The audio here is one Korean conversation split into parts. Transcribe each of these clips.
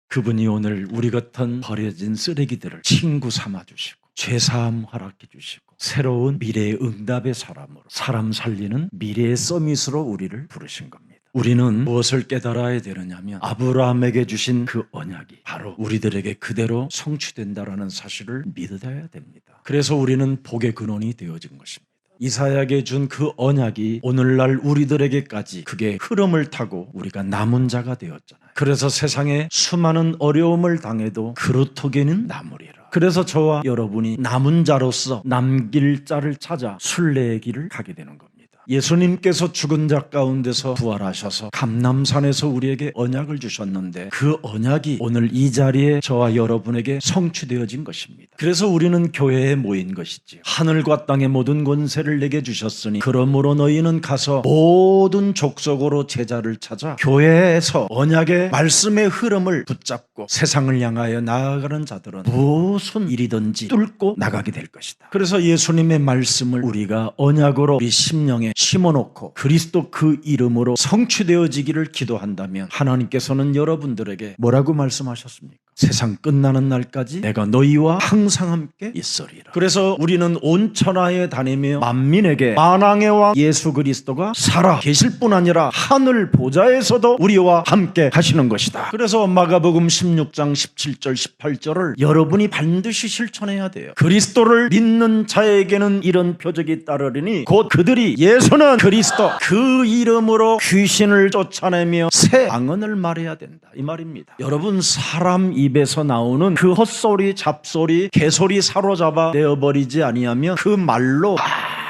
그분이 오늘 우리 같은 버려진 쓰레기들을 친구 삼아 주시고 죄사함 허락해 주시고 새로운 미래의 응답의 사람으로 사람 살리는 미래의 서밋으로 우리를 부르신 겁니다. 우리는 무엇을 깨달아야 되느냐면 아브라함에게 주신 그 언약이 바로 우리들에게 그대로 성취된다라는 사실을 믿어야 됩니다. 그래서 우리는 복의 근원이 되어진 것입니다. 이사야에게 준 그 언약이 오늘날 우리들에게까지 그게 흐름을 타고 우리가 남은 자가 되었잖아요. 그래서 세상에 수많은 어려움을 당해도 그루터기는 남으리라. 그래서 저와 여러분이 남은 자로서 남길 자를 찾아 순례의 길을 가게 되는 겁니다. 예수님께서 죽은 자 가운데서 부활하셔서 감람산에서 우리에게 언약을 주셨는데 그 언약이 오늘 이 자리에 저와 여러분에게 성취되어진 것입니다. 그래서 우리는 교회에 모인 것이지요. 하늘과 땅의 모든 권세를 내게 주셨으니 그러므로 너희는 가서 모든 족속으로 제자를 찾아 교회에서 언약의 말씀의 흐름을 붙잡고 세상을 향하여 나아가는 자들은 무슨 일이든지 뚫고 나가게 될 것이다. 그래서 예수님의 말씀을 우리가 언약으로 우리 심령에 심어놓고 그리스도 그 이름으로 성취되어지기를 기도한다면 하나님께서는 여러분들에게 뭐라고 말씀하셨습니까? 세상 끝나는 날까지 내가 너희와 항상 함께 있으리라. 그래서 우리는 온 천하에 다니며 만민에게 만왕의 왕 예수 그리스도가 살아 계실 뿐 아니라 하늘 보좌에서도 우리와 함께 하시는 것이다. 그래서 마가복음 16장 17절 18절을 여러분이 반드시 실천해야 돼요. 그리스도를 믿는 자에게는 이런 표적이 따르리니 곧 그들이 예수는 그리스도 그 이름으로 귀신을 쫓아내며 새 방언을 말해야 된다 이 말입니다. 여러분 사람 입에서 나오는 그 헛소리 잡소리 개소리 사로잡아 내어버리지 아니하면 그 말로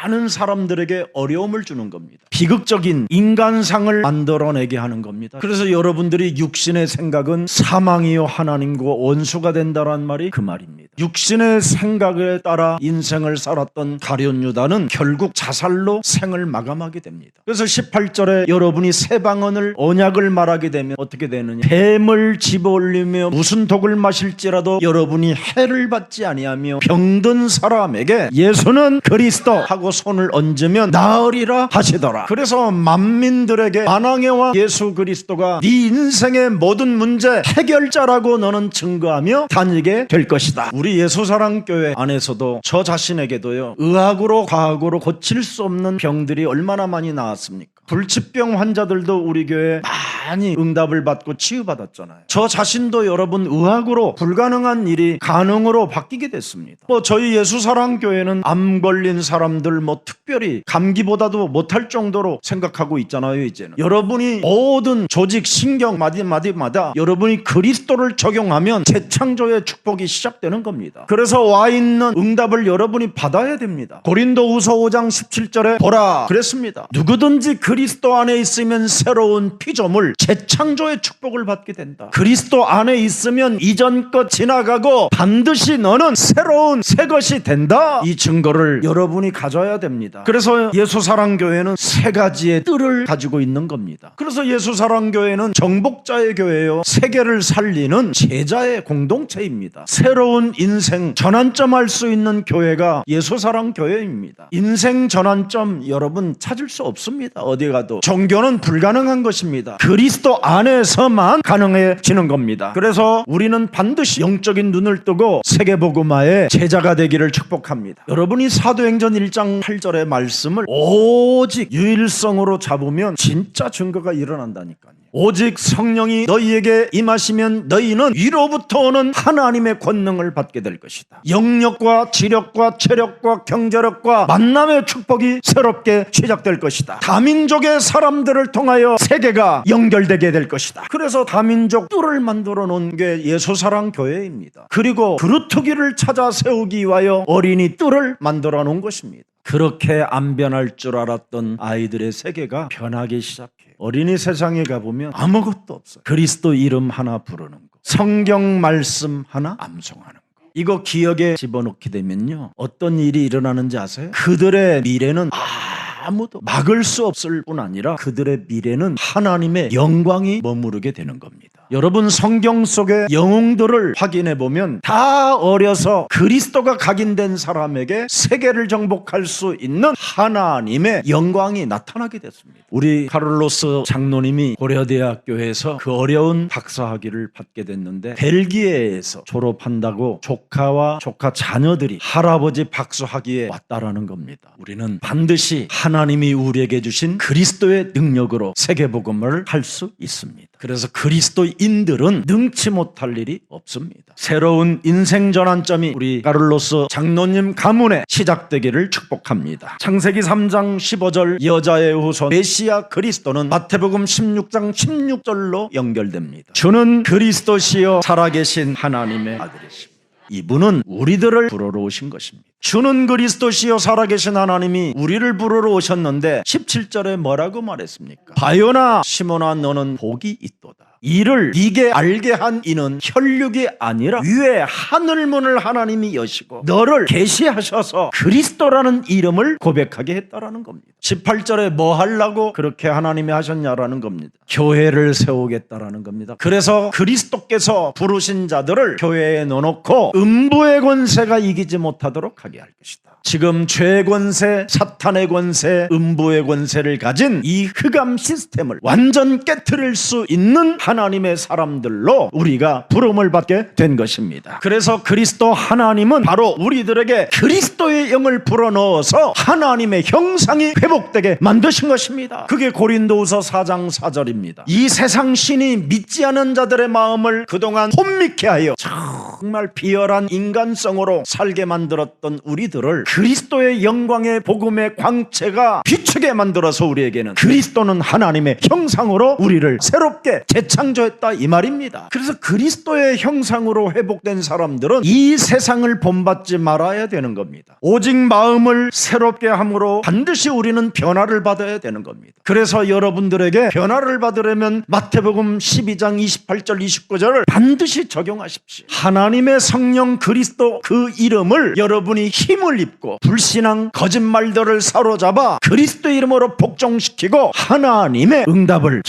많은 사람들에게 어려움을 주는 겁니다. 비극적인 인간상을 만들어내게 하는 겁니다. 그래서 여러분들이 육신의 생각은 사망이요 하나님과 원수가 된다는 말이 그 말입니다. 육신의 생각에 따라 인생을 살았던 가룟 유다는 결국 자살로 생을 마감하게 됩니다. 그래서 18절에 여러분이 새 방언을 언약을 말하게 되면 어떻게 되느냐? 뱀을 집어올리며 무슨 독을 마실지라도 여러분이 해를 받지 아니하며 병든 사람에게 예수는 그리스도 하고 손을 얹으면 나으리라 하시더라. 그래서 만민들에게 만왕의 왕 예수 그리스도가 네 인생의 모든 문제 해결자라고 너는 증거하며 다니게 될 것이다. 우리 예수사랑교회 안에서도 저 자신에게도요 의학으로 과학으로 고칠 수 없는 병들이 얼마나 많이 나왔습니까? 불치병 환자들도 우리 교회에 많이 응답을 받고 치유받았잖아요. 저 자신도 여러분 의학으로 불가능한 일이 가능으로 바뀌게 됐습니다. 저희 예수사랑교회는 암 걸린 사람들 특별히 감기보다도 못할 정도로 생각하고 있잖아요. 이제는 여러분이 모든 조직 신경 마디마디마다 여러분이 그리스도를 적용하면 재창조의 축복이 시작되는 겁니다. 그래서 와 있는 응답을 여러분이 받아야 됩니다. 고린도후서 5장 17절에 보라 그랬습니다. 누구든지 그리스도 안에 있으면 새로운 피조물 재창조의 축복을 받게 된다. 그리스도 안에 있으면 이전 것 지나가고 반드시 너는 새로운 새 것이 된다. 이 증거를 여러분이 가져야 됩니다. 그래서 예수사랑교회는 세 가지의 뜰을 가지고 있는 겁니다. 그래서 예수사랑교회는 정복자의 교회요 세계를 살리는 제자의 공동체입니다. 새로운 인생 전환점 할 수 있는 교회가 예수사랑교회입니다. 인생 전환점 여러분 찾을 수 없습니다. 어디 가도 종교는 불가능한 것입니다. 그리스도 안에서만 가능해지는 겁니다. 그래서 우리는 반드시 영적인 눈을 뜨고 세계복음화의 제자가 되기를 축복합니다. 여러분이 사도행전 1장 8절의 말씀을 오직 유일성으로 잡으면 진짜 증거가 일어난다니까요. 오직 성령이 너희에게 임하시면 너희는 위로부터 오는 하나님의 권능을 받게 될 것이다. 영력과 지력과 체력과 경제력과 만남의 축복이 새롭게 시작될 것이다. 다민족의 사람들을 통하여 세계가 연결되게 될 것이다. 그래서 다민족 뜰을 만들어 놓은 게 예수사랑교회입니다. 그리고 그루터기를 찾아 세우기 위하여 어린이 뜰을 만들어 놓은 것입니다. 그렇게 안 변할 줄 알았던 아이들의 세계가 변하기 시작해요. 어린이 세상에 가보면 아무것도 없어요. 그리스도 이름 하나 부르는 거, 성경 말씀 하나 암송하는 거. 이거 기억에 집어넣게 되면요 어떤 일이 일어나는지 아세요? 그들의 미래는 아무도 막을 수 없을 뿐 아니라 그들의 미래는 하나님의 영광이 머무르게 되는 겁니다. 여러분 성경 속의 영웅들을 확인해 보면 다 어려서 그리스도가 각인된 사람에게 세계를 정복할 수 있는 하나님의 영광이 나타나게 됐습니다. 우리 카를로스 장로님이 고려대학교에서 그 어려운 박사학위를 받게 됐는데 벨기에에서 졸업한다고 조카와 조카 자녀들이 할아버지 박사학위에 왔다라는 겁니다. 우리는 반드시 하나님이 우리에게 주신 그리스도의 능력으로 세계복음을 할 수 있습니다. 그래서 그리스도인들은 능치 못할 일이 없습니다. 새로운 인생 전환점이 우리 카를로스 장로님 가문에 시작되기를 축복합니다. 창세기 3장 15절 여자의 후손 메시아 그리스도는 마태복음 16장 16절로 연결됩니다. 주는 그리스도시요 살아계신 하나님의 아들이십니다. 이분은 우리들을 부르러 오신 것입니다. 주는 그리스도시요 살아계신 하나님이 우리를 부르러 오셨는데 17절에 뭐라고 말했습니까? 바요나 시몬아 너는 복이 있도다. 이를 네게 알게 한 이는 혈육이 아니라 위에 하늘문을 하나님이 여시고 너를 계시하셔서 그리스도라는 이름을 고백하게 했다라는 겁니다. 18절에 뭐 하려고 그렇게 하나님이 하셨냐라는 겁니다. 교회를 세우겠다라는 겁니다. 그래서 그리스도께서 부르신 자들을 교회에 넣어놓고 음부의 권세가 이기지 못하도록 하게 할 것이다. 지금 죄의 권세, 사탄의 권세, 음부의 권세를 가진 이 흑암 시스템을 완전 깨트릴 수 있는 하나님의 사람들로 우리가 부름을 받게 된 것입니다. 그래서 그리스도 하나님은 바로 우리들에게 그리스도의 영을 불어넣어서 하나님의 형상이 회복되게 만드신 것입니다. 그게 고린도후서 4장 4절입니다. 이 세상 신이 믿지 않은 자들의 마음을 그동안 혼미케 하여 정말 비열한 인간성으로 살게 만들었던 우리들을 그리스도의 영광의 복음의 광채가 비추게 만들어서 우리에게는 그리스도는 하나님의 형상으로 우리를 새롭게 재창조했다 이 말입니다. 그래서 그리스도의 형상으로 회복된 사람들은 이 세상을 본받지 말아야 되는 겁니다. 오직 마음을 새롭게 함으로 반드시 우리는 변화를 받아야 되는 겁니다. 그래서 여러분들에게 변화를 받으려면 마태복음 12장 28절 29절을 반드시 적용하십시오. 하나님의 성령 그리스도 그 이름을 여러분이 힘을 입고 불신앙 거짓말들을 사로잡아 그리스도 이름으로 복종시키고 하나님의 응답을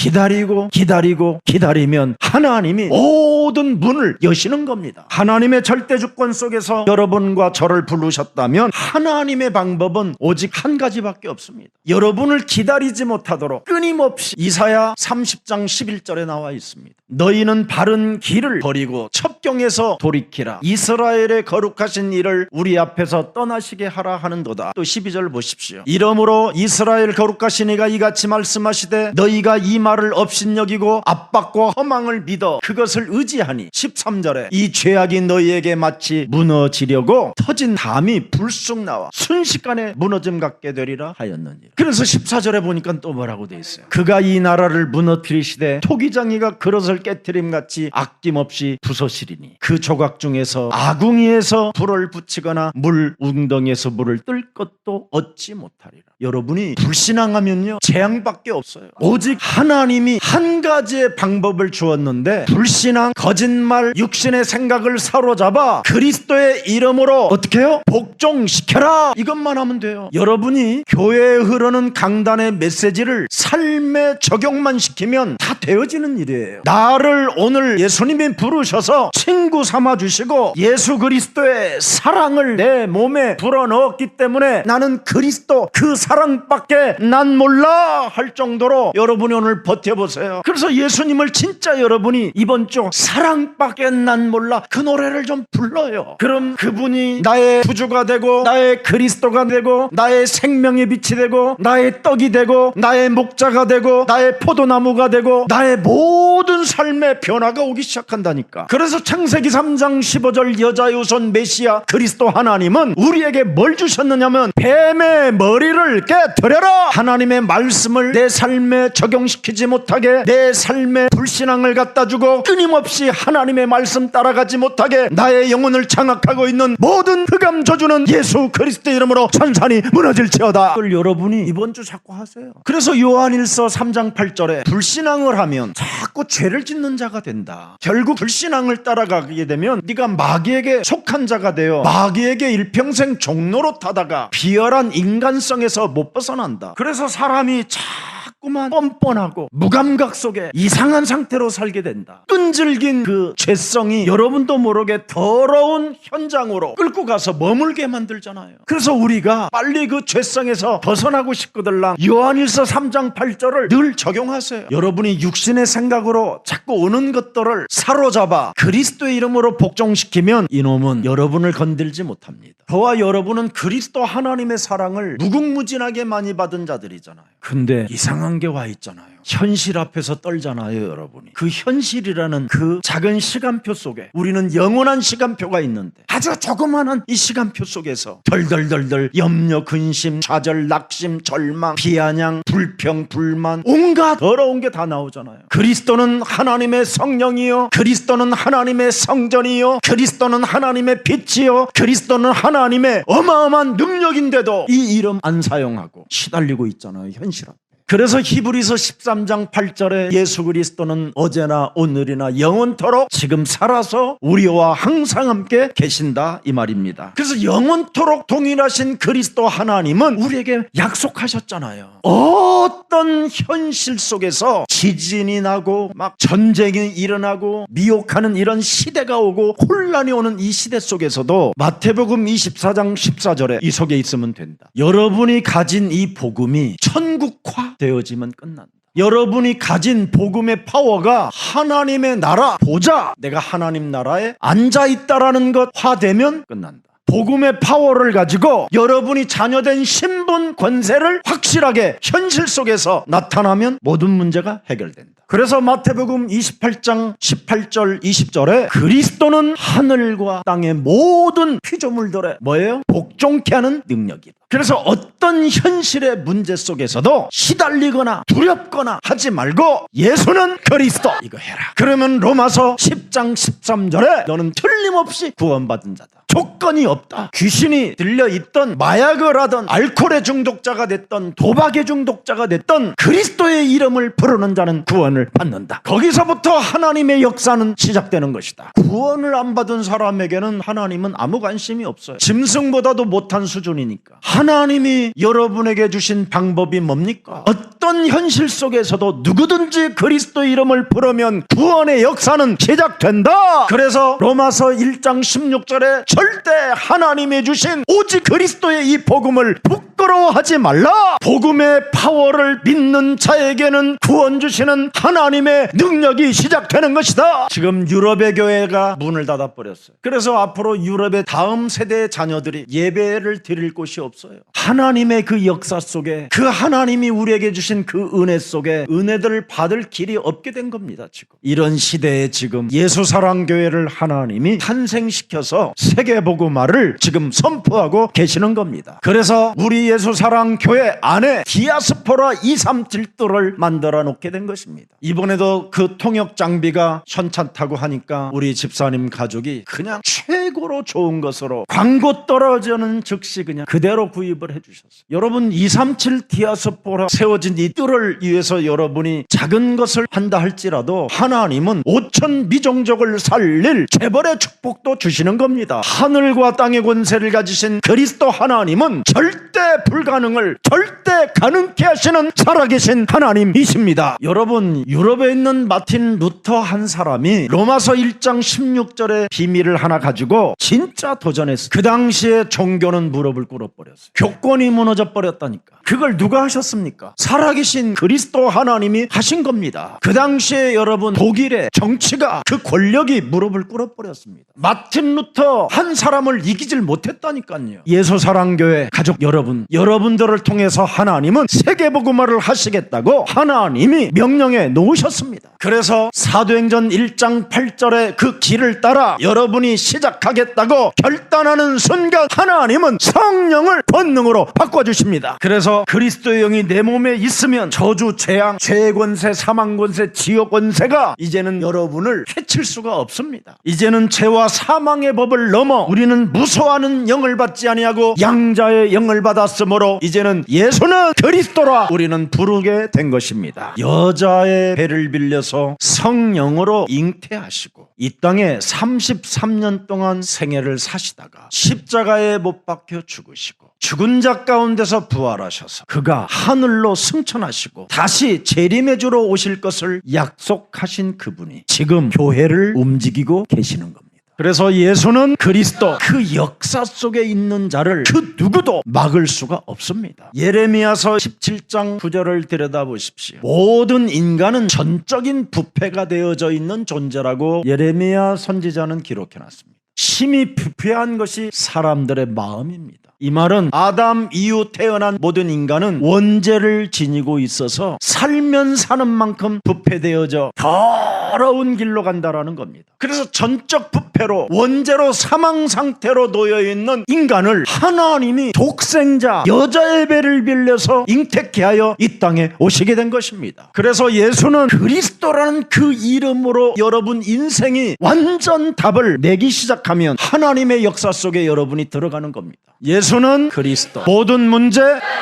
기다리면 하나님이 모든 문을 여시는 겁니다. 하나님의 절대 주권 속에서 여러분과 저를 부르셨다면 하나님의 방법은 오직 한 가지밖에 없습니다. 여러분을 기다리지 못하도록 끊임없이 이사야 30장 11절에 나와 있습니다. 너희는 바른 길을 버리고 첩경에서 돌이키라. 이스라엘의 거룩하신 일을 우리 앞에서 떠나시게 하라 하는도다. 또 12절 보십시오. 이러므로 이스라엘 거룩하신 이가 이같이 말씀하시되 너희가 이 말을 업신여기고 압박과 허망을 믿어 그것을 의지하니 13절에 이 죄악이 너희에게 마치 무너지려고 터진 담이 불쑥 나와 순식간에 무너짐 갖게 되리라 하였느니라. 그래서 14절에 보니까 또 뭐라고 돼 있어요? 그가 이 나라를 무너뜨리시되 토기장이가 그릇을 깨트림같이 아낌없이 부서시리니 그 조각 중에서 아궁이에서 불을 붙이거나 물 웅덩이에서 물을 뜰 것도 얻지 못하리라. 여러분이 불신앙하면요 재앙밖에 없어요. 오직 하나님이 한 가지의 방법을 주었는데 불신앙, 거짓말, 육신의 생각을 사로잡아 그리스도의 이름으로 어떻게 해요? 복종시켜라. 이것만 하면 돼요. 여러분이 교회에 흐르는 강단의 메시지를 삶에 적용만 시키면 다 되어지는 일이에요. 나를 오늘 예수님이 부르셔서 친구 삼아주시고 예수 그리스도의 사랑을 내 몸에 불어넣었기 때문에 나는 그리스도 그 사랑밖에 난 몰라 할 정도로 여러분이 오늘 버텨보세요. 그래서 예수님을 진짜 여러분이 이번 주 사랑밖에 난 몰라 그 노래를 좀 불러요. 그럼 그분이 나의 구주가 되고 나의 그리스도가 되고 나의 생명의 빛이 되고 나의 떡이 되고 나의 목자가 되고 나의 포도나무가 되고 나의 모든 삶의 변화가 오기 시작한다니까. 그래서 창세기 3장 15절 여자의 후손 메시아 그리스도 하나님은 우리에게 뭘 주셨느냐면 뱀의 머리를 깨뜨려라. 하나님의 말씀을 내 삶에 적용시키지 못하게 내 삶에 불신앙을 갖다 주고 끊임없이 하나님의 말씀 따라가지 못하게 나의 영혼을 장악하고 있는 모든 흑암 저주는 예수 그리스도 이름으로 천산이 무너질지어다. 그걸 여러분이 이번 주 자꾸 하세요. 그래서 요한일서 3장 8절에 불신앙을 하면 자꾸 죄를 짓는 자가 된다. 결국 불신앙을 따라가게 되면 네가 마귀에게 속한 자가 되어 마귀에게 일평생 종노릇 하다가 비열한 인간성에서 못 벗어난다. 그래서 사람이 자꾸 자꾸만 뻔뻔하고 무감각 속에 이상한 상태로 살게 된다. 끈질긴 그 죄성이 여러분도 모르게 더러운 현장으로 끌고 가서 머물게 만들잖아요. 그래서 우리가 빨리 그 죄성에서 벗어나고 싶거들랑 요한일서 3장 8절을 늘 적용하세요. 여러분이 육신의 생각으로 자꾸 오는 것들을 사로잡아 그리스도의 이름으로 복종시키면 이놈은 여러분을 건들지 못합니다. 저와 여러분은 그리스도 하나님의 사랑을 무궁무진하게 많이 받은 자들이잖아요. 근데 이상한 게 와 있잖아요. 현실 앞에서 떨잖아요, 여러분이. 그 현실이라는 그 작은 시간표 속에 우리는 영원한 시간표가 있는데 아주 조그마한 이 시간표 속에서 덜덜덜덜 염려, 근심, 좌절, 낙심, 절망, 비아냥, 불평, 불만, 온갖 더러운 게 다 나오잖아요. 그리스도는 하나님의 성령이요, 그리스도는 하나님의 성전이요, 그리스도는 하나님의 빛이요, 그리스도는 하나님의 어마어마한 능력인데도 이 이름 안 사용하고 시달리고 있잖아요, 현실 앞에. 그래서 히브리서 13장 8절에 예수 그리스도는 어제나 오늘이나 영원토록 지금 살아서 우리와 항상 함께 계신다 이 말입니다. 그래서 영원토록 동일하신 그리스도 하나님은 우리에게 약속하셨잖아요. 어떤 현실 속에서 지진이 나고 막 전쟁이 일어나고 미혹하는 이런 시대가 오고 혼란이 오는 이 시대 속에서도 마태복음 24장 14절에 이 속에 있으면 된다. 여러분이 가진 이 복음이 천국화 되어지면 끝난다. 여러분이 가진 복음의 파워가 하나님의 나라 보좌, 내가 하나님 나라에 앉아있다라는 것 화되면 끝난다. 복음의 파워를 가지고 여러분이 자녀된 신분 권세를 확실하게 현실 속에서 나타나면 모든 문제가 해결된다. 그래서 마태복음 28장 18절 20절에 그리스도는 하늘과 땅의 모든 피조물들의 뭐예요? 복종케 하는 능력이다. 그래서 어떤 현실의 문제 속에서도 시달리거나 두렵거나 하지 말고 예수는 그리스도 이거 해라. 그러면 로마서 10장 13절에 너는 틀림없이 구원받은 자다. 조건이 없다. 귀신이 들려있던 마약을 하던 알코올의 중독자가 됐던 도박의 중독자가 됐던 그리스도의 이름을 부르는 자는 구원을 받는다. 거기서부터 하나님의 역사는 시작되는 것이다. 구원을 안 받은 사람에게는 하나님은 아무 관심이 없어요. 짐승보다도 못한 수준이니까. 하나님이 여러분에게 주신 방법이 뭡니까? 어떤 현실 속에서도 누구든지 그리스도 이름을 부르면 구원의 역사는 시작된다. 그래서 로마서 1장 16절에 절대 하나님이 주신 오직 그리스도의 이 복음을 부끄러워하지 말라. 복음의 파워를 믿는 자에게는 구원 주시는 하나님의 능력이 시작되는 것이다. 지금 유럽의 교회가 문을 닫아버렸어요. 그래서 앞으로 유럽의 다음 세대의 자녀들이 예배를 드릴 곳이 없어요. 하나님의 그 역사 속에 그 하나님이 우리에게 주신 그 은혜 속에 은혜들을 받을 길이 없게 된 겁니다. 지금 이런 시대에 지금 예수사랑교회를 하나님이 탄생시켜서 세계복음화를 지금 선포하고 계시는 겁니다. 그래서 우리 예수사랑교회 안에 디아스포라 237도를 만들어 놓게 된 것입니다. 이번에도 그 통역 장비가 현찮다고 하니까 우리 집사님 가족이 그냥 최고로 좋은 것으로 광고 떨어지는 즉시 그냥 그대로 구입을 해주셨어요. 여러분 237 디아스포라 세워진 이 뜰을 위해서 여러분이 작은 것을 한다 할지라도 하나님은 5천 미종족을 살릴 재벌의 축복도 주시는 겁니다. 하늘과 땅의 권세를 가지신 그리스도 하나님은 절대 불가능을 절대 가능케 하시는 살아계신 하나님이십니다. 여러분 유럽에 있는 마틴 루터 한 사람이 로마서 1장 16절의 비밀을 하나 가지고 진짜 도전했어요. 그 당시에 종교는 무릎을 꿇어버렸어요. 교권이 무너져 버렸다니까. 그걸 누가 하셨습니까? 살아계신 그리스도 하나님이 하신 겁니다. 그 당시에 여러분 독일의 정치가 그 권력이 무릎을 꿇어버렸습니다. 마틴 루터 한 사람을 이기질 못했다니까요. 예수사랑교회 가족 여러분, 여러분들을 통해서 하나님은 세계복음화를 하시겠다고 하나님이 명령해 놓으셨습니다. 그래서 사도행전 1장 8절의 그 길을 따라 여러분이 시작하겠다고 결단하는 순간 하나님은 성령을 권능으로 바꿔주십니다. 그래서 그리스도의 영이 내 몸에 있으면 저주, 재앙, 죄의 권세, 사망 권세, 지옥 권세가 이제는 여러분을 해칠 수가 없습니다. 이제는 죄와 사망의 법을 넘어 우리는 무서워하는 영을 받지 아니하고 양자의 영을 받았으므로 이제는 예수는 그리스도라 우리는 부르게 된 것입니다. 여자의 배를 빌려서 성령으로 잉태하시고 이 땅에 33년 동안 생애를 사시다가 십자가에 못 박혀 죽으시고 죽은 자 가운데서 부활하셔서 그가 하늘로 승천하시고 다시 재림의 주로 오실 것을 약속하신 그분이 지금 교회를 움직이고 계시는 겁니다. 그래서 예수는 그리스도, 그 역사 속에 있는 자를 그 누구도 막을 수가 없습니다. 예레미야서 17장 9절을 들여다보십시오. 모든 인간은 전적인 부패가 되어져 있는 존재라고 예레미야 선지자는 기록해놨습니다. 심히 부패한 것이 사람들의 마음입니다. 이 말은 아담 이후 태어난 모든 인간은 원죄를 지니고 있어서 살면 사는 만큼 부패되어져 더러운 길로 간다라는 겁니다. 그래서 전적 부패로 원죄로 사망 상태로 놓여있는 인간을 하나님이 독생자 여자의 배를 빌려서 잉태케 하여 이 땅에 오시게 된 것입니다. 그래서 예수는 그리스도라는 그 이름으로 여러분 인생이 완전 답을 내기 시작하면 하나님의 역사 속에 여러분이 들어가는 겁니다. 예수는 그리스도. 모든 문제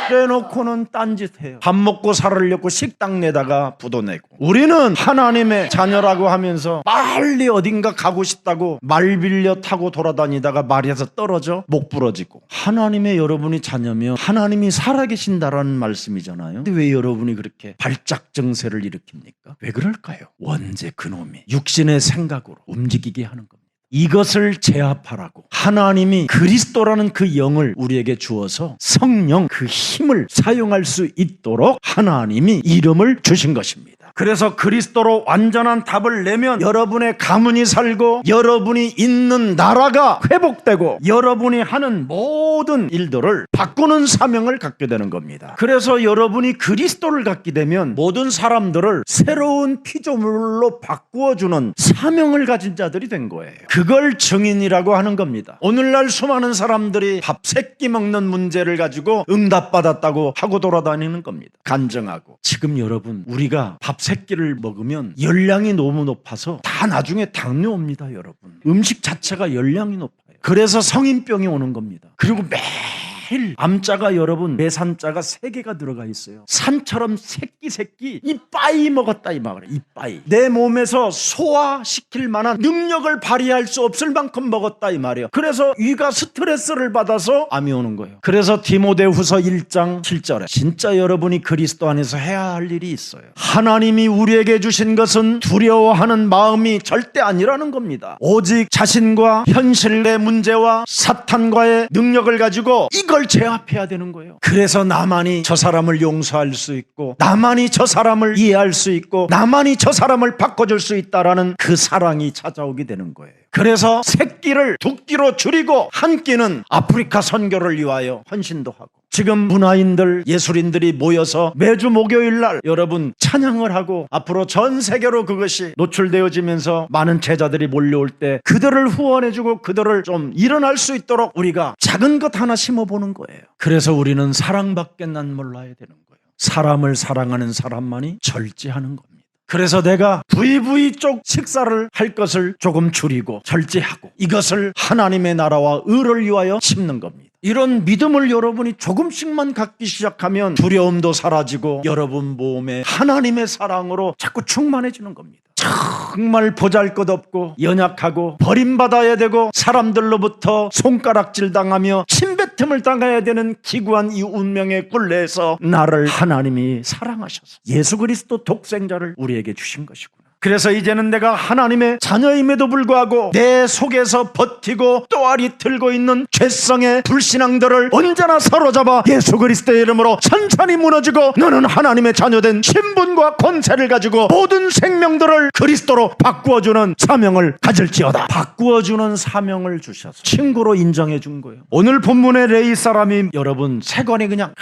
빼놓고는 딴짓해요. 밥 먹고 살으려고 식당 내다가 부도 내고, 우리는 하나님의 자녀라고 하면서 빨리 어딘가 가고 싶다고 말 빌려 타고 돌아다니다가 말에서 떨어져 목 부러지고. 하나님의 여러분이 자녀면 하나님이 살아계신다라는 말씀이잖아요. 근데 왜 여러분이 그렇게 발작 증세를 일으킵니까? 왜 그럴까요? 원죄 그놈이 육신의 생각으로 움직이게 하는 겁니다. 이것을 제압하라고 하나님이 그리스도라는 그 영을 우리에게 주어서 성령 그 힘을 사용할 수 있도록 하나님이 이름을 주신 것입니다. 그래서 그리스도로 완전한 답을 내면 여러분의 가문이 살고 여러분이 있는 나라가 회복되고 여러분이 하는 모든 일들을 바꾸는 사명을 갖게 되는 겁니다. 그래서 여러분이 그리스도를 갖게 되면 모든 사람들을 새로운 피조물로 바꾸어주는 사명을 가진 자들이 된 거예요. 그걸 증인이라고 하는 겁니다. 오늘날 수많은 사람들이 밥 세끼 먹는 문제를 가지고 응답받았다고 하고 돌아다니는 겁니다. 간증하고. 지금 여러분, 우리가 밥 세끼를 먹으면 열량이 너무 높아서 다 나중에 당뇨 옵니다. 여러분, 음식 자체가 열량이 높아요. 그래서 성인병이 오는 겁니다. 그리고 매일 암자가 여러분 매산자가 3개가 들어가 있어요. 산처럼 새끼 이빠이 먹었다 이 말이에요. 이빠이. 내 몸에서 소화시킬 만한 능력을 발휘할 수 없을 만큼 먹었다 이 말이에요. 그래서 위가 스트레스를 받아서 암이 오는 거예요. 그래서 디모데후서 1장 7절에 진짜 여러분이 그리스도 안에서 해야 할 일이 있어요. 하나님이 우리에게 주신 것은 두려워하는 마음이 절대 아니라는 겁니다. 오직 자신과 현실의 문제와 사탄과의 능력을 가지고 이걸 제압해야 되는 거예요. 그래서 나만이 저 사람을 용서할 수 있고, 나만이 저 사람을 이해할 수 있고, 나만이 저 사람을 바꿔줄 수 있다라는 그 사랑이 찾아오게 되는 거예요. 그래서 새끼를 2끼로 줄이고 한 끼는 아프리카 선교를 위하여 헌신도 하고, 지금 문화인들, 예술인들이 모여서 매주 목요일날 여러분 찬양을 하고 앞으로 전 세계로 그것이 노출되어지면서 많은 제자들이 몰려올 때 그들을 후원해주고 그들을 좀 일어날 수 있도록 우리가 작은 것 하나 심어보는 거예요. 그래서 우리는 사랑밖에 난 몰라야 되는 거예요. 사람을 사랑하는 사람만이 절제하는 겁니다. 그래서 내가 부이 쪽 식사를 할 것을 조금 줄이고 절제하고 이것을 하나님의 나라와 의를 위하여 심는 겁니다. 이런 믿음을 여러분이 조금씩만 갖기 시작하면 두려움도 사라지고 여러분 몸에 하나님의 사랑으로 자꾸 충만해지는 겁니다. 정말 보잘것없고 연약하고 버림받아야 되고 사람들로부터 손가락질 당하며 침뱉음을 당해야 되는 기구한 이 운명의 굴레에서 나를 하나님이 사랑하셔서 예수 그리스도 독생자를 우리에게 주신 것이구나. 그래서 이제는 내가 하나님의 자녀임에도 불구하고 내 속에서 버티고 또아리 틀고 있는 죄성의 불신앙들을 언제나 사로잡아 예수 그리스도의 이름으로 천천히 무너지고 너는 하나님의 자녀된 신분과 권세를 가지고 모든 생명들을 그리스도로 바꾸어주는 사명을 가질지어다. 바꾸어주는 사명을 주셔서 친구로 인정해 준 거예요. 오늘 본문의 레위 사람이 여러분 세관이 그냥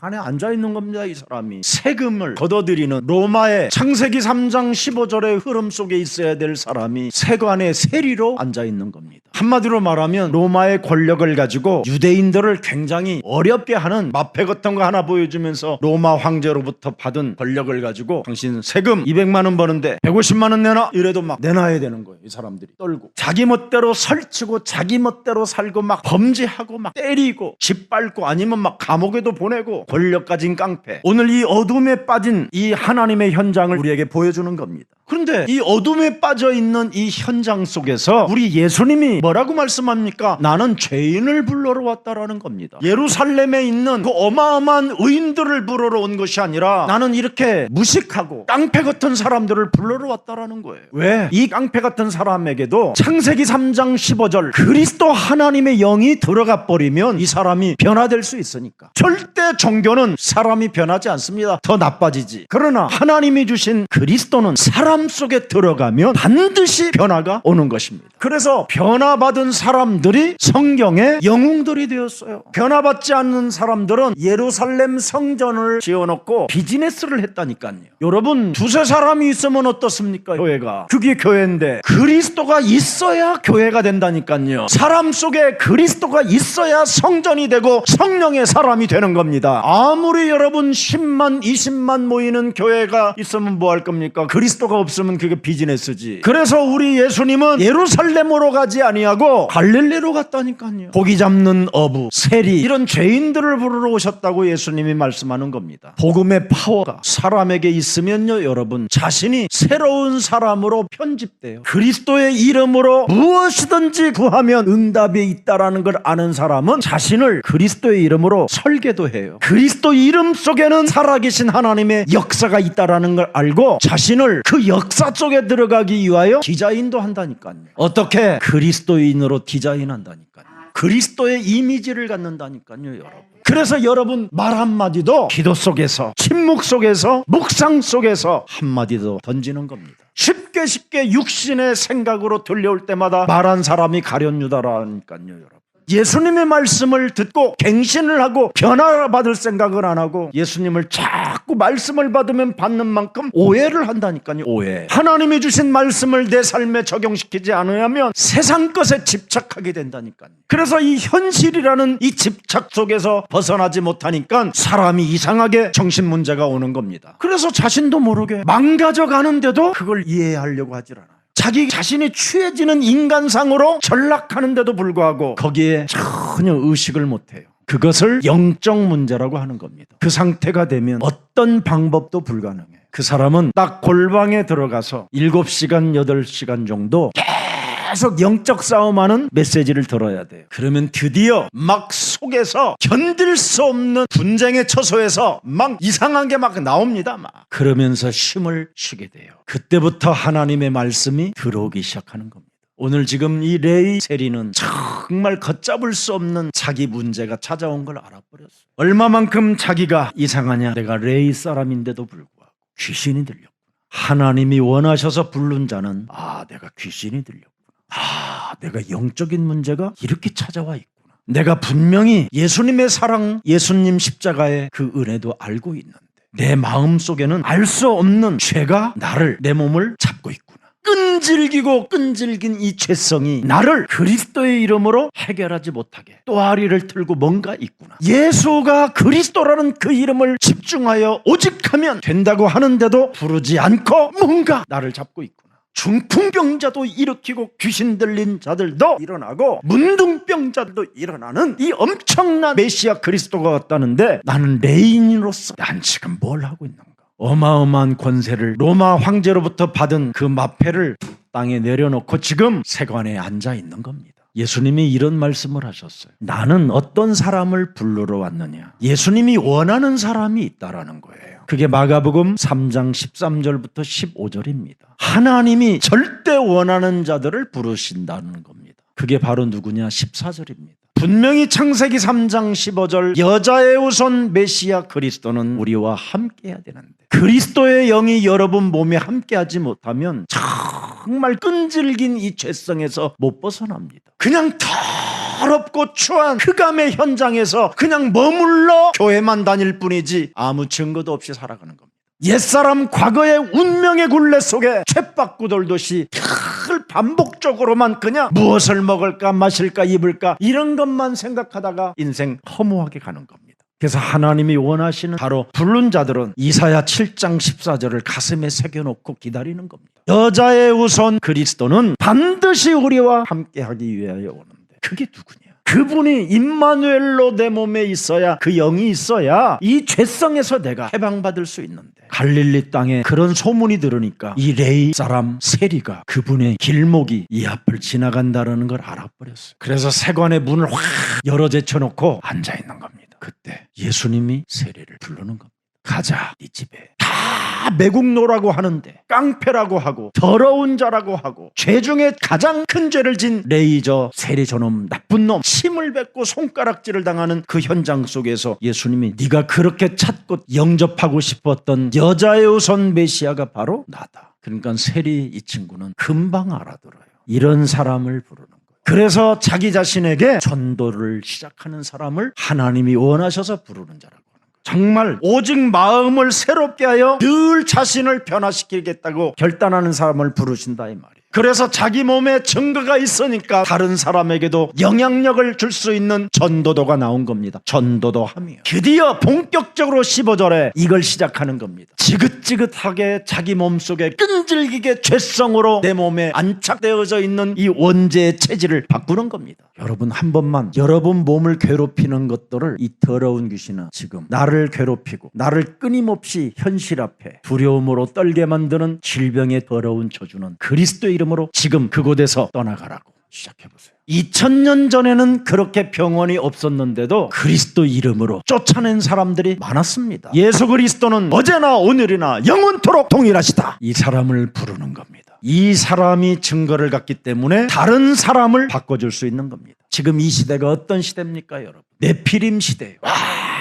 안에 앉아있는 겁니다. 이 사람이 세금을 걷어들이는 로마의 창세기 3장 15절의 흐름 속에 있어야 될 사람이 세관의 세리로 앉아있는 겁니다. 한마디로 말하면 로마의 권력을 가지고 유대인들을 굉장히 어렵게 하는 마패 같은 거 하나 보여주면서 로마 황제로부터 받은 권력을 가지고 당신 세금 200만 원 버는데 150만 원 내놔 이래도 막 내놔야 되는 거예요. 이 사람들이 떨고 자기 멋대로 설치고 자기 멋대로 살고 막 범죄하고 막 때리고 짓밟고 아니면 막 감옥에도 보내고 권력 가진 깡패. 오늘 이 어둠에 빠진 이 하나님의 현장을 우리에게 보여주는 겁니다. 그런데 이 어둠에 빠져 있는 이 현장 속에서 우리 예수님이 뭐라고 말씀합니까? 나는 죄인을 불러러 왔다라는 겁니다. 예루살렘에 있는 그 어마어마한 의인들을 부르러 온 것이 아니라 나는 이렇게 무식하고 깡패 같은 사람들을 불러러 왔다라는 거예요. 왜? 이 깡패 같은 사람에게도 창세기 3장 15절 그리스도 하나님의 영이 들어가 버리면 이 사람이 변화될 수 있으니까. 절대 종교는 사람이 변하지 않습니다. 더 나빠지지. 그러나 하나님이 주신 그리스도는 사람 속에 들어가면 반드시 변화가 오는 것입니다. 그래서 변화받은 사람들이 성경의 영웅들이 되었어요. 변화받지 않는 사람들은 예루살렘 성전을 지어놓고 비즈니스를 했다니까요. 여러분, 두세 사람이 있으면 어떻습니까? 교회가. 그게 교회인데 그리스도가 있어야 교회가 된다니까요. 사람 속에 그리스도가 있어야 성전이 되고 성령의 사람이 되는 겁니다. 아무리 여러분 10만 20만 모이는 교회가 있으면 뭐 할 겁니까? 그리스도가 없으면 그게 비즈니스지. 그래서 우리 예수님은 예루살렘으로 가지 아니하고 갈릴리로 갔다니까요. 고기 잡는 어부, 세리 이런 죄인들을 부르러 오셨다고 예수님이 말씀하는 겁니다. 복음의 파워가 사람에게 있으면요, 여러분 자신이 새로운 사람으로 편집돼요. 그리스도의 이름으로 무엇이든지 구하면 응답이 있다라는 걸 아는 사람은 자신을 그리스도의 이름으로 설계도 해요. 그리스도 이름 속에는 살아계신 하나님의 역사가 있다라는 걸 알고 자신을 그 역사 속에 들어가기 위하여 디자인도 한다니까요. 어떻게? 그리스도인으로 디자인한다니까요. 그리스도의 이미지를 갖는다니까요, 여러분. 그래서 여러분 말 한마디도 기도 속에서, 침묵 속에서, 묵상 속에서 한마디도 던지는 겁니다. 쉽게 육신의 생각으로 들려올 때마다 말한 사람이 가룟유다라니까요, 여러분. 예수님의 말씀을 듣고 갱신을 하고 변화받을 생각을 안 하고 예수님을 자꾸 말씀을 받으면 받는 만큼 오해를 한다니까요. 오해. 하나님이 주신 말씀을 내 삶에 적용시키지 않으면 세상 것에 집착하게 된다니까요. 그래서 이 현실이라는 이 집착 속에서 벗어나지 못하니까 사람이 이상하게 정신 문제가 오는 겁니다. 그래서 자신도 모르게 망가져 가는데도 그걸 이해하려고 하질 않아요. 자기 자신이 취해지는 인간상으로 전락하는데도 불구하고 거기에 전혀 의식을 못해요. 그것을 영적 문제라고 하는 겁니다. 그 상태가 되면 어떤 방법도 불가능해. 그 사람은 딱 골방에 들어가서 7시간, 8시간 정도 계속 영적 싸움하는 메시지를 들어야 돼요. 그러면 드디어 막 속에서 견딜 수 없는 분쟁의 처소에서 막 이상한 게 막 나옵니다. 막. 그러면서 힘을 쉬게 돼요. 그때부터 하나님의 말씀이 들어오기 시작하는 겁니다. 오늘 지금 이 레이 세리는 정말 걷잡을 수 없는 자기 문제가 찾아온 걸 알아버렸어요. 얼마만큼 자기가 이상하냐. 내가 레이 사람인데도 불구하고 귀신이 들렸구나. 하나님이 원하셔서 부른 자는 내가 귀신이 들렸구나. 내가 영적인 문제가 이렇게 찾아와 있구나. 내가 분명히 예수님의 사랑, 예수님 십자가의 그 은혜도 알고 있는데 내 마음속에는 알 수 없는 죄가 내 몸을 잡고 있구나. 끈질긴 이 죄성이 나를 그리스도의 이름으로 해결하지 못하게 또아리를 틀고 뭔가 있구나. 예수가 그리스도라는 그 이름을 집중하여 오직하면 된다고 하는데도 부르지 않고 뭔가 나를 잡고 있구나. 중풍병자도 일으키고 귀신 들린 자들도 일어나고 문둥병자들도 일어나는 이 엄청난 메시아 그리스도가 왔다는데 나는 레인으로서 난 지금 뭘 하고 있는가. 어마어마한 권세를 로마 황제로부터 받은 그 마패를 땅에 내려놓고 지금 세관에 앉아 있는 겁니다. 예수님이 이런 말씀을 하셨어요. 나는 어떤 사람을 부르러 왔느냐. 예수님이 원하는 사람이 있다라는 거예요. 그게 마가복음 3장 13절부터 15절입니다. 하나님이 절대 원하는 자들을 부르신다는 겁니다. 그게 바로 누구냐? 14절입니다. 분명히 창세기 3장 15절 여자의 우선 메시아 그리스도는 우리와 함께해야 되는데 그리스도의 영이 여러분 몸에 함께하지 못하면 정말 끈질긴 이 죄성에서 못 벗어납니다. 그냥 더럽고 추한 흑암의 현장에서 그냥 머물러 교회만 다닐 뿐이지 아무 증거도 없이 살아가는 겁니다. 옛사람 과거의 운명의 굴레 속에 쳇바퀴 돌듯이 늘 반복적으로만 그냥 무엇을 먹을까 마실까 입을까 이런 것만 생각하다가 인생 허무하게 가는 겁니다. 그래서 하나님이 원하시는 바로 부른 자들은 이사야 7장 14절을 가슴에 새겨놓고 기다리는 겁니다. 여자의 우선 그리스도는 반드시 우리와 함께하기 위하여 오는데 그게 누구냐? 그분이 임마누엘로 내 몸에 있어야, 그 영이 있어야 이 죄성에서 내가 해방받을 수 있는데, 갈릴리 땅에 그런 소문이 들으니까 이 레위 사람 세리가 그분의 길목이 이 앞을 지나간다는 걸 알아버렸어요. 그래서 세관의 문을 확 열어 제쳐놓고 앉아있는 겁니다. 그때 예수님이 세리를 부르는 겁니다. 가자, 네 집에. 다 매국노라고 하는데, 깡패라고 하고 더러운 자라고 하고 죄 중에 가장 큰 죄를 진 레이저 세리 저놈, 나쁜 놈, 침을 뱉고 손가락질을 당하는 그 현장 속에서 예수님이 네가 그렇게 찾고 영접하고 싶었던 여자의 우선 메시아가 바로 나다. 그러니까 세리 이 친구는 금방 알아들어요. 이런 사람을 부르는 거예요. 그래서 자기 자신에게 전도를 시작하는 사람을 하나님이 원하셔서 부르는 자라고. 정말 오직 마음을 새롭게 하여 늘 자신을 변화시키겠다고 결단하는 사람을 부르신다 이 말이에요. 그래서 자기 몸에 증거가 있으니까 다른 사람에게도 영향력을 줄 수 있는 전도도가 나온 겁니다. 전도도 하며 드디어 본격적으로 15절에 이걸 시작하는 겁니다. 지긋지긋하게 자기 몸속에 끈질기게 죄성으로 내 몸에 안착되어져 있는 이 원죄의 체질을 바꾸는 겁니다. 여러분, 한 번만 여러분 몸을 괴롭히는 것들을 이 더러운 귀신은 지금 나를 괴롭히고 나를 끊임없이 현실 앞에 두려움으로 떨게 만드는 질병의 더러운 저주는 그리스도의 이름으로 지금 그곳에서 떠나가라고 시작해보세요. 2000년 전에는 그렇게 병원이 없었는데도 그리스도 이름으로 쫓아낸 사람들이 많았습니다. 예수 그리스도는 어제나 오늘이나 영원토록 동일하시다. 이 사람을 부르는 겁니다. 이 사람이 증거를 갖기 때문에 다른 사람을 바꿔줄 수 있는 겁니다. 지금 이 시대가 어떤 시대입니까, 여러분? 네피림 시대예요.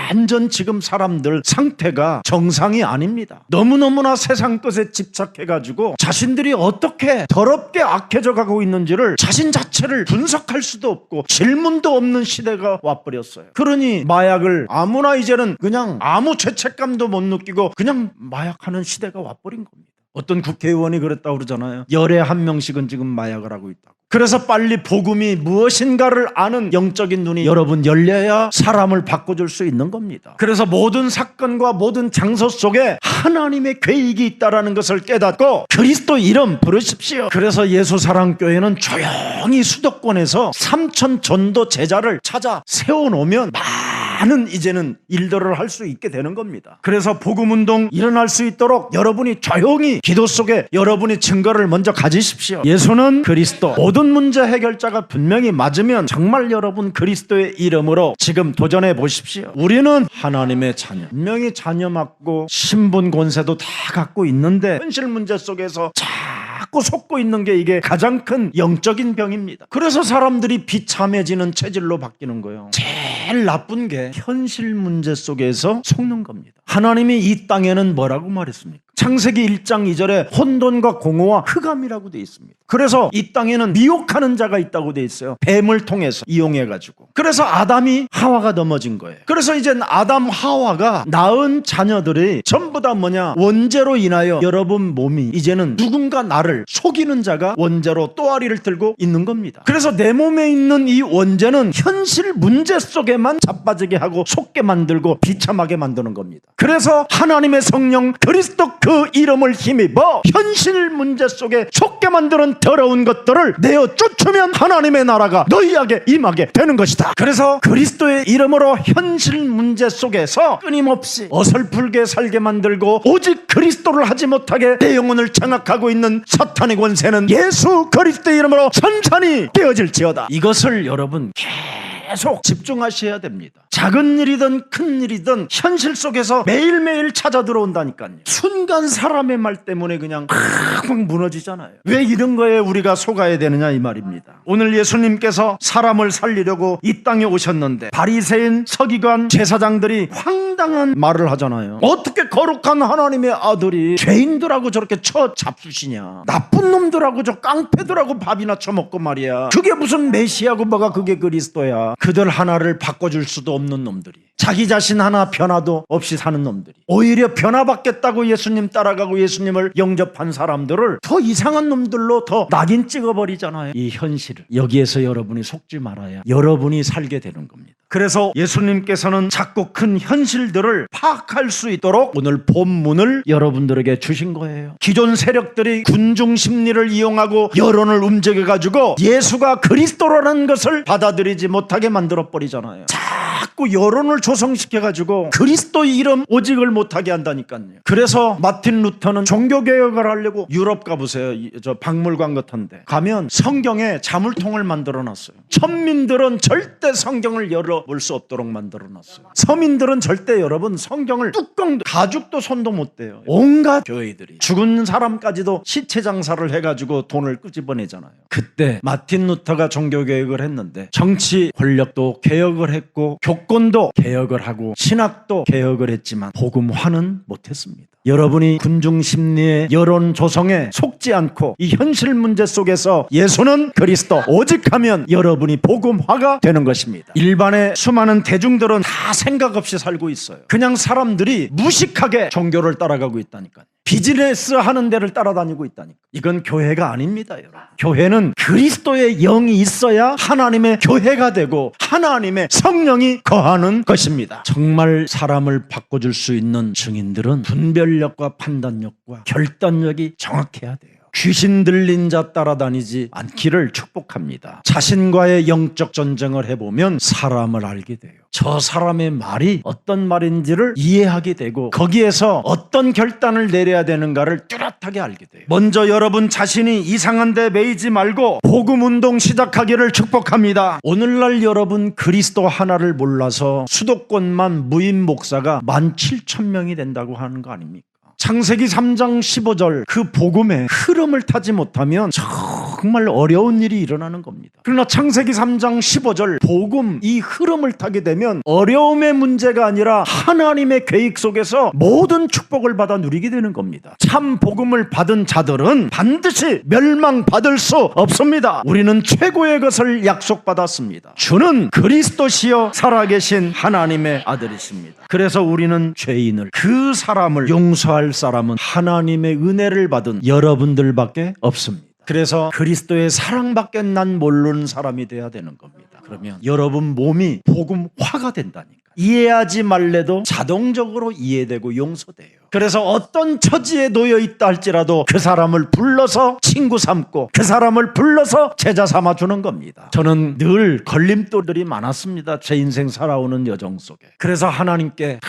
완전 지금 사람들 상태가 정상이 아닙니다. 너무너무나 세상 것에 집착해가지고 자신들이 어떻게 더럽게 악해져 가고 있는지를 자신 자체를 분석할 수도 없고 질문도 없는 시대가 와버렸어요. 그러니 마약을 아무나 이제는 그냥 아무 죄책감도 못 느끼고 그냥 마약하는 시대가 와버린 겁니다. 어떤 국회의원이 그랬다고 그러잖아요. 열에 한 명씩은 지금 마약을 하고 있다고. 그래서 빨리 복음이 무엇인가를 아는 영적인 눈이 여러분 열려야 사람을 바꿔줄 수 있는 겁니다. 그래서 모든 사건과 모든 장소 속에 하나님의 계획이 있다는 것을 깨닫고 그리스도 이름 부르십시오. 그래서 예수사랑교회는 조용히 수도권에서 3,000 전도 제자를 찾아 세워놓으면 많은 이제는 일들을 할 수 있게 되는 겁니다. 그래서 복음운동 일어날 수 있도록 여러분이 조용히 기도 속에 여러분이 증거를 먼저 가지십시오. 예수는 그리스도, 모든 문제 해결자가 분명히 맞으면 정말 여러분 그리스도의 이름으로 지금 도전해 보십시오. 우리는 하나님의 자녀, 분명히 자녀 맞고 신분 권세도 다 갖고 있는데 현실 문제 속에서 자꾸 속고 있는 게 이게 가장 큰 영적인 병입니다. 그래서 사람들이 비참해지는 체질로 바뀌는 거예요. 제일 나쁜 게 현실 문제 속에서 속는 겁니다. 하나님이 이 땅에는 뭐라고 말했습니까? 창세기 1장 2절에 혼돈과 공허와 흑암이라고 되어 있습니다. 그래서 이 땅에는 미혹하는 자가 있다고 되어 있어요. 뱀을 통해서 이용해가지고. 그래서 아담이 하와가 넘어진 거예요. 그래서 이제 아담 하와가 낳은 자녀들이 전부 다 뭐냐, 원죄로 인하여 여러분 몸이 이제는 누군가 나를 속이는 자가 원죄로 또아리를 들고 있는 겁니다. 그래서 내 몸에 있는 이 원죄는 현실 문제 속에만 자빠지게 하고 속게 만들고 비참하게 만드는 겁니다. 그래서 하나님의 성령 그리스도 그 이름을 힘입어 현실 문제 속에 속게 만드는 더러운 것들을 내어 쫓으면 하나님의 나라가 너희에게 임하게 되는 것이다. 그래서 그리스도의 이름으로 현실 문제 속에서 끊임없이 어설프게 살게 만들고 오직 그리스도를 하지 못하게 내 영혼을 장악하고 있는 사탄의 권세는 예수 그리스도의 이름으로 천천히 깨어질지어다. 이것을 여러분 계속 집중하셔야 됩니다. 작은 일이든 큰 일이든 현실 속에서 매일매일 찾아 들어온다니까요. 순간 사람의 말 때문에 그냥 팍팍 무너지잖아요. 왜 이런 거에 우리가 속아야 되느냐 이 말입니다. 오늘 예수님께서 사람을 살리려고 이 땅에 오셨는데 바리새인, 서기관, 제사장들이 황당한 말을 하잖아요. 어떻게 거룩한 하나님의 아들이 죄인들하고 저렇게 잡수시냐, 나쁜 놈들하고 저 깡패들하고 밥이나 처먹고 말이야. 그게 무슨 메시아고 뭐가 그게 그리스도야. 그들 하나를 바꿔줄 수도 없는 놈들이. 자기 자신 하나 변화도 없이 사는 놈들이, 오히려 변화받겠다고 예수님 따라가고 예수님을 영접한 사람들을 더 이상한 놈들로 더 낙인 찍어버리잖아요. 이 현실을, 여기에서 여러분이 속지 말아야 여러분이 살게 되는 겁니다. 그래서 예수님께서는 작고 큰 현실들을 파악할 수 있도록 오늘 본문을 여러분들에게 주신 거예요. 기존 세력들이 군중 심리를 이용하고 여론을 움직여가지고 예수가 그리스도라는 것을 받아들이지 못하게 만들어버리잖아요. 자꾸 여론을 조성시켜가지고 그리스도의 이름 오직을 못하게 한다니까요. 그래서 마틴 루터는 종교개혁을 하려고 유럽 가보세요. 저 박물관 같은데 가면 성경에 자물통을 만들어놨어요. 천민들은 절대 성경을 열어볼 수 없도록 만들어놨어요. 서민들은 절대 여러분 성경을 뚜껑도 가죽도 손도 못 대요. 온갖 교회들이 죽은 사람까지도 시체 장사를 해가지고 돈을 끄집어내잖아요. 그때 마틴 루터가 종교개혁을 했는데 정치 권력도 개혁을 했고 교권도 개혁을 하고 신학도 개혁을 했지만 복음화는 못했습니다. 여러분이 군중 심리의 여론 조성에 속지 않고 이 현실 문제 속에서 예수는 그리스도 오직하면 여러분이 복음화가 되는 것입니다. 일반의 수많은 대중들은 다 생각 없이 살고 있어요. 그냥 사람들이 무식하게 종교를 따라가고 있다니까요. 비즈니스 하는 데를 따라다니고 있다니까. 이건 교회가 아닙니다, 여러분. 교회는 그리스도의 영이 있어야 하나님의 교회가 되고 하나님의 성령이 거하는 것입니다. 정말 사람을 바꿔줄 수 있는 증인들은 분별력과 판단력과 결단력이 정확해야 돼요. 귀신 들린 자 따라다니지 않기를 축복합니다. 자신과의 영적 전쟁을 해보면 사람을 알게 돼요. 저 사람의 말이 어떤 말인지를 이해하게 되고 거기에서 어떤 결단을 내려야 되는가를 뚜렷하게 알게 돼요. 먼저 여러분 자신이 이상한 데 매이지 말고 복음운동 시작하기를 축복합니다. 오늘날 여러분 그리스도 하나를 몰라서 수도권만 무임 목사가 17,000명이 된다고 하는 거 아닙니까? 창세기 3장 15절 그 복음의 흐름을 타지 못하면 정말 어려운 일이 일어나는 겁니다. 그러나 창세기 3장 15절 복음 이 흐름을 타게 되면 어려움의 문제가 아니라 하나님의 계획 속에서 모든 축복을 받아 누리게 되는 겁니다. 참 복음을 받은 자들은 반드시 멸망받을 수 없습니다. 우리는 최고의 것을 약속받았습니다. 주는 그리스도시여 살아계신 하나님의 아들이십니다. 그래서 우리는 죄인을, 그 사람을 용서할 사람은 하나님의 은혜를 받은 여러분들밖에 없습니다. 그래서 그리스도의 사랑밖에 난 모르는 사람이 돼야 되는 겁니다. 그러면 여러분 몸이 복음화가 된다니까. 이해하지 말래도 자동적으로 이해되고 용서돼요. 그래서 어떤 처지에 놓여 있다 할지라도 그 사람을 불러서 친구 삼고 그 사람을 불러서 제자 삼아 주는 겁니다. 저는 늘 걸림돌들이 많았습니다. 제 인생 살아오는 여정 속에. 그래서 하나님께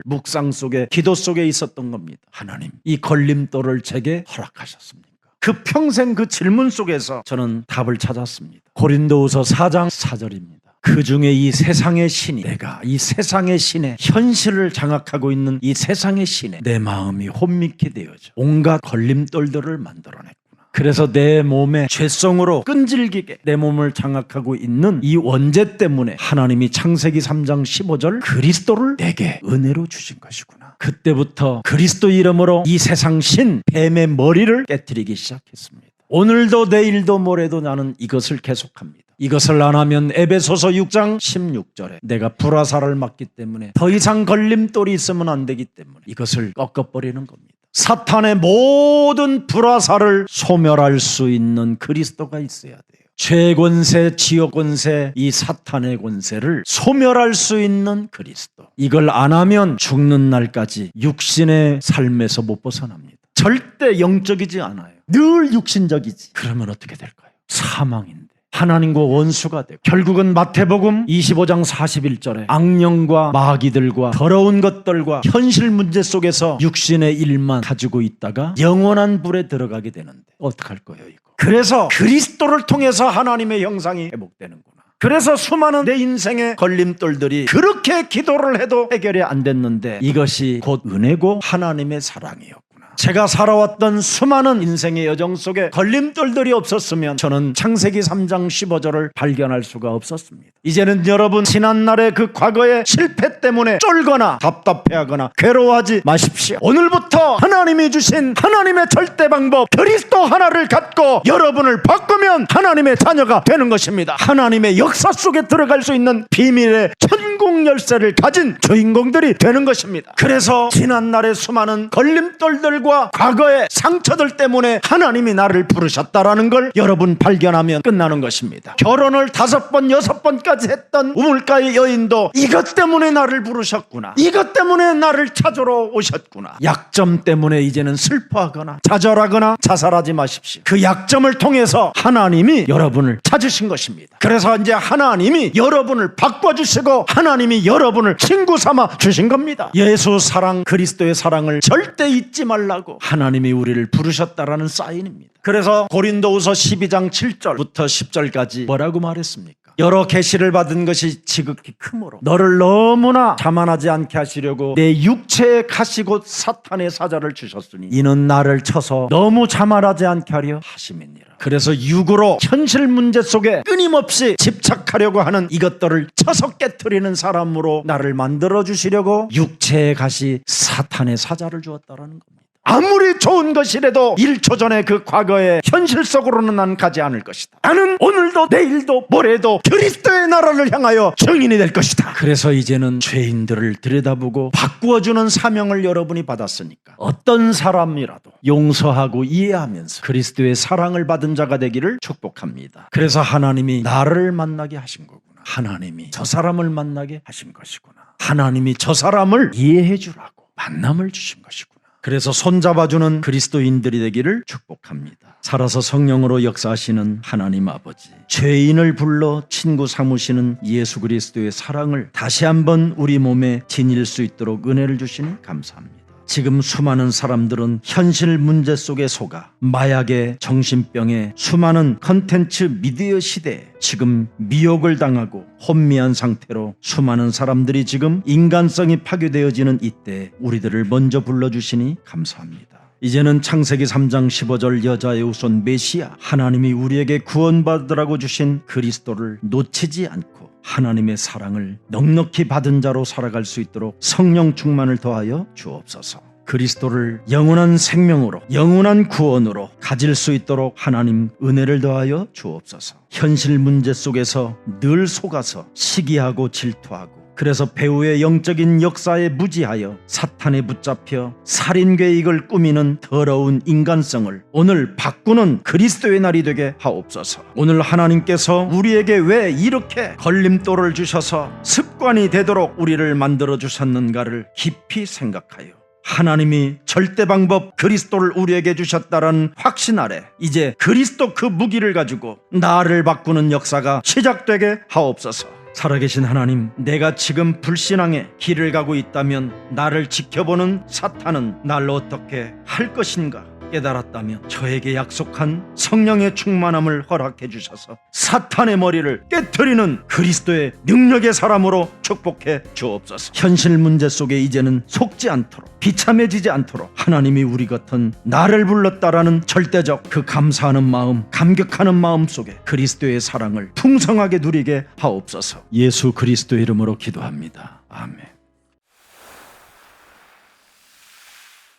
묵상 속에 기도 속에 있었던 겁니다. 하나님, 이 걸림돌을 제게 허락하셨습니까? 그 평생 그 질문 속에서 저는 답을 찾았습니다. 고린도후서 4장 4절입니다. 그 중에 이 세상의 신이, 내가 이 세상의 신의 현실을 장악하고 있는 이 세상의 신에 내 마음이 혼미케 되어져 온갖 걸림돌들을 만들어냈구나. 그래서 내 몸에 죄성으로 끈질기게 내 몸을 장악하고 있는 이 원죄 때문에 하나님이 창세기 3장 15절 그리스도를 내게 은혜로 주신 것이구나. 그때부터 그리스도 이름으로 이 세상 신 뱀의 머리를 깨트리기 시작했습니다. 오늘도 내일도 모레도 나는 이것을 계속합니다. 이것을 안 하면 에베소서 6장 16절에 내가 불화살을 맞기 때문에 더 이상 걸림돌이 있으면 안 되기 때문에 이것을 꺾어버리는 겁니다. 사탄의 모든 불화살을 소멸할 수 있는 그리스도가 있어야 돼요. 죄 권세, 지옥 권세, 이 사탄의 권세를 소멸할 수 있는 그리스도. 이걸 안 하면 죽는 날까지 육신의 삶에서 못 벗어납니다. 절대 영적이지 않아요. 늘 육신적이지. 그러면 어떻게 될까요? 사망인데 하나님과 원수가 되고 결국은 마태복음 25장 41절에 악령과 마귀들과 더러운 것들과 현실 문제 속에서 육신의 일만 가지고 있다가 영원한 불에 들어가게 되는데 어떡할 거예요 이거? 그래서 그리스도를 통해서 하나님의 형상이 회복되는구나. 그래서 수많은 내 인생의 걸림돌들이 그렇게 기도를 해도 해결이 안 됐는데 이것이 곧 은혜고 하나님의 사랑이었구나. 제가 살아왔던 수많은 인생의 여정 속에 걸림돌들이 없었으면 저는 창세기 3장 15절을 발견할 수가 없었습니다. 이제는 여러분, 지난날의 그 과거의 실패 때문에 쫄거나 답답해하거나 괴로워하지 마십시오. 오늘부터 하나님이 주신 하나님의 절대 방법 그리스도 하나를 갖고 여러분을 바꾸면 하나님의 자녀가 되는 것입니다. 하나님의 역사 속에 들어갈 수 있는 비밀의 천국 열쇠를 가진 주인공들이 되는 것입니다. 그래서 지난날의 수많은 걸림돌들과 과거의 상처들 때문에 하나님이 나를 부르셨다라는 걸 여러분 발견하면 끝나는 것입니다. 결혼을 5번 6번까지 했던 우물가의 여인도 이것 때문에 나를 부르셨구나, 이것 때문에 나를 찾으러 오셨구나. 약점 때문에 이제는 슬퍼하거나 좌절하거나 자살하지 마십시오. 그 약점을 통해서 하나님이 여러분을 찾으신 것입니다. 그래서 이제 하나님이 여러분을 바꿔주시고 하나님이 여러분을 친구 삼아 주신 겁니다. 예수 사랑, 그리스도의 사랑을 절대 잊지 말라고 하나님이 우리를 부르셨다라는 사인입니다. 그래서 고린도후서 12장 7절부터 10절까지 뭐라고 말했습니까? 여러 계시를 받은 것이 지극히 크므로 너를 너무나 자만하지 않게 하시려고 내 육체의 가시 곧 사탄의 사자를 주셨으니 이는 나를 쳐서 너무 자만하지 않게 하려 하심이니라. 그래서 육으로 현실 문제 속에 끊임없이 집착하려고 하는 이것들을 쳐서 깨트리는 사람으로 나를 만들어 주시려고 육체의 가시 사탄의 사자를 주었다라는 겁니다. 아무리 좋은 것이라도 1초 전에 그 과거의 현실 속으로는 난 가지 않을 것이다. 나는 오늘도 내일도 모레도 그리스도의 나라를 향하여 증인이 될 것이다. 그래서 이제는 죄인들을 들여다보고 바꾸어주는 사명을 여러분이 받았으니까 어떤 사람이라도 용서하고 이해하면서 그리스도의 사랑을 받은 자가 되기를 축복합니다. 그래서 하나님이 나를 만나게 하신 거구나, 하나님이 저 사람을 만나게 하신 것이구나, 하나님이 저 사람을 이해해 주라고 만남을 주신 것이구나. 그래서 손잡아주는 그리스도인들이 되기를 축복합니다. 살아서 성령으로 역사하시는 하나님 아버지, 죄인을 불러 친구 삼으시는 예수 그리스도의 사랑을 다시 한번 우리 몸에 지닐 수 있도록 은혜를 주시니 감사합니다. 지금 수많은 사람들은 현실 문제 속에 속아 마약에, 정신병에, 수많은 컨텐츠 미디어 시대에 지금 미혹을 당하고 혼미한 상태로 수많은 사람들이 지금 인간성이 파괴되어지는 이때 우리들을 먼저 불러주시니 감사합니다. 이제는 창세기 3장 15절 여자의 후손 메시아, 하나님이 우리에게 구원받으라고 주신 그리스도를 놓치지 않고 하나님의 사랑을 넉넉히 받은 자로 살아갈 수 있도록 성령 충만을 더하여 주옵소서. 그리스도를 영원한 생명으로, 영원한 구원으로 가질 수 있도록 하나님 은혜를 더하여 주옵소서. 현실 문제 속에서 늘 속아서 시기하고 질투하고, 그래서 배후의 영적인 역사에 무지하여 사탄에 붙잡혀 살인 계획을 꾸미는 더러운 인간성을 오늘 바꾸는 그리스도의 날이 되게 하옵소서. 오늘 하나님께서 우리에게 왜 이렇게 걸림돌을 주셔서 습관이 되도록 우리를 만들어 주셨는가를 깊이 생각하여 하나님이 절대 방법 그리스도를 우리에게 주셨다라는 확신 아래 이제 그리스도 그 무기를 가지고 나를 바꾸는 역사가 시작되게 하옵소서. 살아계신 하나님, 내가 지금 불신앙의 길을 가고 있다면 나를 지켜보는 사탄은 날 어떻게 할 것인가 깨달았다면 저에게 약속한 성령의 충만함을 허락해 주셔서 사탄의 머리를 깨트리는 그리스도의 능력의 사람으로 축복해 주옵소서. 현실 문제 속에 이제는 속지 않도록, 비참해지지 않도록 하나님이 우리 같은 나를 불렀다라는 절대적 그 감사하는 마음, 감격하는 마음 속에 그리스도의 사랑을 풍성하게 누리게 하옵소서. 예수 그리스도의 이름으로 기도합니다. 아멘.